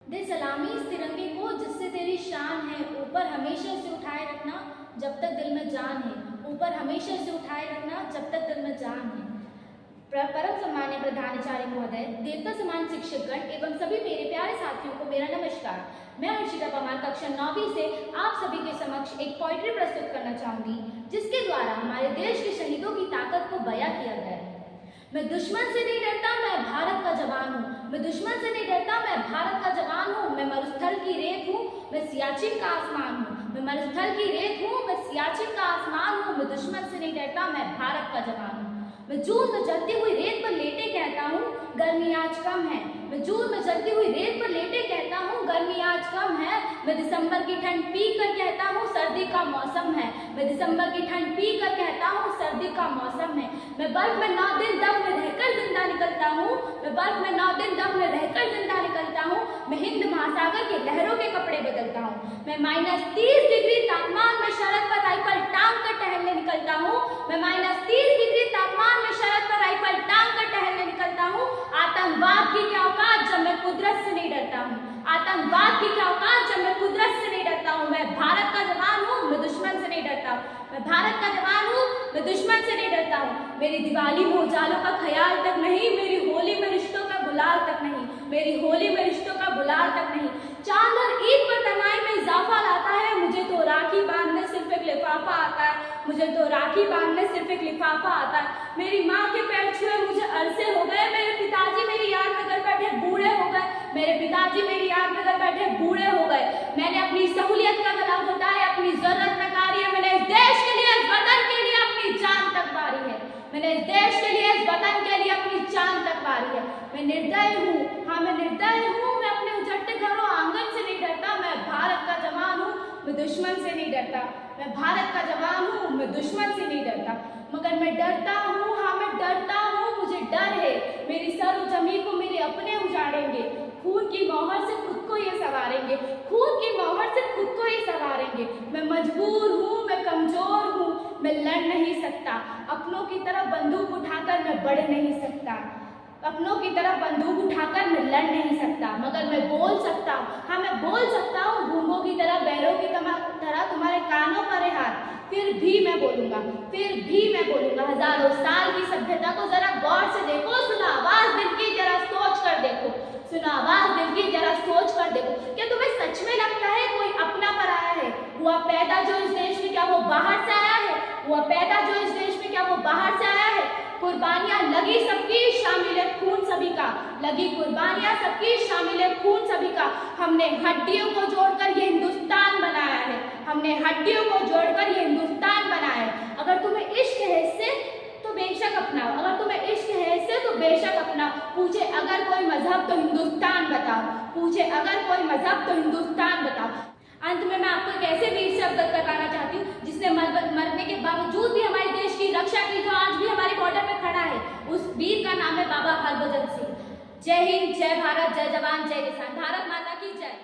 दे सलामी इस तिरंगे को जिससे तेरी शान है, ऊपर हमेशा से उठाए रखना जब तक दिल में जान है, ऊपर हमेशा से उठाए रखना जब तक दिल में जान है। परम सम्मान्य प्रधानाचार्य महोदय, देवता समान शिक्षकगण एवं सभी मेरे प्यारे साथियों को मेरा नमस्कार। मैं हर्षिता परमार कक्षा 9वीं से आप सभी के समक्ष एक पोइट्री प्रस्तुत करना चाहूंगी, जिसके द्वारा हमारे देश के शहीदों की ताकत को बयां किया गया है। मैं दुश्मन से नहीं डरता, मैं भारत का जवान हूँ। मैं दुश्मन से नहीं डरता, मैं भारत का जवान हूँ। मैं मरुस्थल की रेत हूँ, मैं सियाचिन का आसमान हूँ। मैं मरुस्थल की रेत हूँ, मैं सियाचिन का आसमान हूँ। मैं दुश्मन से नहीं डरता, मैं भारत का जवान हूँ। मैं जून में जलती हुई रेत पर लेटे कहता हूँ, गर्मी आज कम है। मैं जून में जलती हुई रेत पर लेटे कहता हूँ, गर्मी आज कम है। मैं दिसंबर की ठंड पी कर कहता हूँ, सर्दी का मौसम है। मैं दिसंबर की ठंड पी कर कहता हूँ, सर्दी का मौसम है। मैं बर्फ में 9 दिन दम में रहकर जिंदा निकलता हूँ। मैं बर्फ में 9 दिन दम में रहकर जिंदा निकलता हूँ। मैं हिंद महासागर के लहरों के कपड़े बदलता हूँ। मैं -30 डिग्री तापमान में सड़क पर राइफल टांग कर टहलने निकलता हूँ। मैं -30 डिग्री तापमान में सड़क पर राइफल टांग कर टहलने निकलता हूँ। आतंकवाद की क्या औकात जब मैं कुदरत से नहीं डरता हूँ। आतंकवाद की क्या औकात जब मैं कुदरत से नहीं डरता हूँ। मैं भारत का जवान हूँ, मैं दुश्मन से नहीं डरता हूँ। मैं भारत का जवान हूँ, मैं दुश्मन से नहीं डरता हूँ। मेरी दिवाली में उजालों का ख्याल तक नहीं, मेरी होली में रिश्तों का गुलाल तक नहीं, मेरी होली में रिश्तों का गुलाल तक नहीं। चांद और ईद पर तनाई में इजाफा लाता है, मुझे तो राखी बांधने सिर्फ एक लिफाफा आता है। मुझे तो राखी बांधने सिर्फ एक लिफाफा आता है। मेरी माँ के पैर छुए मुझे अरसे हो गए। मेरे पिताजी मेरी याद में घर बैठे बूढ़े हो गए। मेरे पिताजी मेरी याद में घर बैठे बूढ़े हो गए। मैंने अपनी सहूलियत का गला घोटाया, अपनी जरूरत नकारी है। मैंने इस देश के लिए, इस वतन के लिए अपनी जान तक वारी है। मैंने इस देश के लिए, इस वतन के लिए अपनी जान तक वारी है। मैं निर्दय हूँ, हाँ मैं निर्दय हूँ। मैं अपने उजड़ते घरों आंगन से नहीं डरता। मैं भारत का जवान हूँ, मैं दुश्मन से नहीं डरता। मैं भारत का जवान हूँ, मैं दुश्मन से नहीं डरता। मगर मैं डरता हूँ, हाँ मैं डरता हूँ। मुझे डर है मेरी सर जमी को मेरे अपने उजाड़ेंगे। खून की मोहर से खुद को ये सवारेंगे। खून की मोहर से खुद को ये सवारेंगे। मैं मजबूर हूँ, मैं कमजोर हूँ, मैं लड़ नहीं सकता। अपनों की तरफ बंदूक उठाकर मैं बढ़ नहीं सकता। अपनों की तरफ बंदूक उठाकर मैं लड़ नहीं सकता। मगर मैं बोल सकता हूँ, हाँ मैं बोल सकता हूँ। गूंगों की तरह, बैरों की तरह तुम्हारे कानों पर है हाथ, फिर भी मैं बोलूंगा, फिर भी मैं बोलूंगा। हजारों साल की सभ्यता को जरा गौर से देखो। सुनो आवाज दिल की, जरा सोच कर देखो। सुनो आवाज दिल की, जरा सोच कर देखो। क्या तुम्हें सच में लगता है कोई अपना पर आया है? हुआ पैदा जो इस देश में, क्या वो बाहर से आया है? हुआ पैदा जो इस देश में, क्या वो बाहर से आया है? कुर्बानियां लगी सबकी, शामिल है खून सभी का। लगी कुर्बानियां सबकी, शामिल है खून सभी का। हमने हड्डियों को जोड़कर ये हिंदुस्तान बनाया है। हमने हड्डियों को जोड़कर ये हिंदुस्तान बनाया है। अगर तुम्हें इश्क है इससे तो बेशक अपनाओ। अगर तुम्हें इश्क है इससे तो बेशक अपनाओ। पूछे अगर कोई मजहब तो हिंदुस्तान बताओ। पूछे अगर कोई मजहब तो हिंदुस्तान बताओ। अंत में मैं आपको एक ऐसे वीर से अवगत करवाना चाहती हूँ जिसने मरने के बावजूद भी हमारे देश की रक्षा की, जो आज भी हमारे बॉर्डर पे खड़ा है। उस वीर का नाम है बाबा हरभजन सिंह। जय हिंद, जय भारत, जय जवान, जय किसान। भारत माता की जय।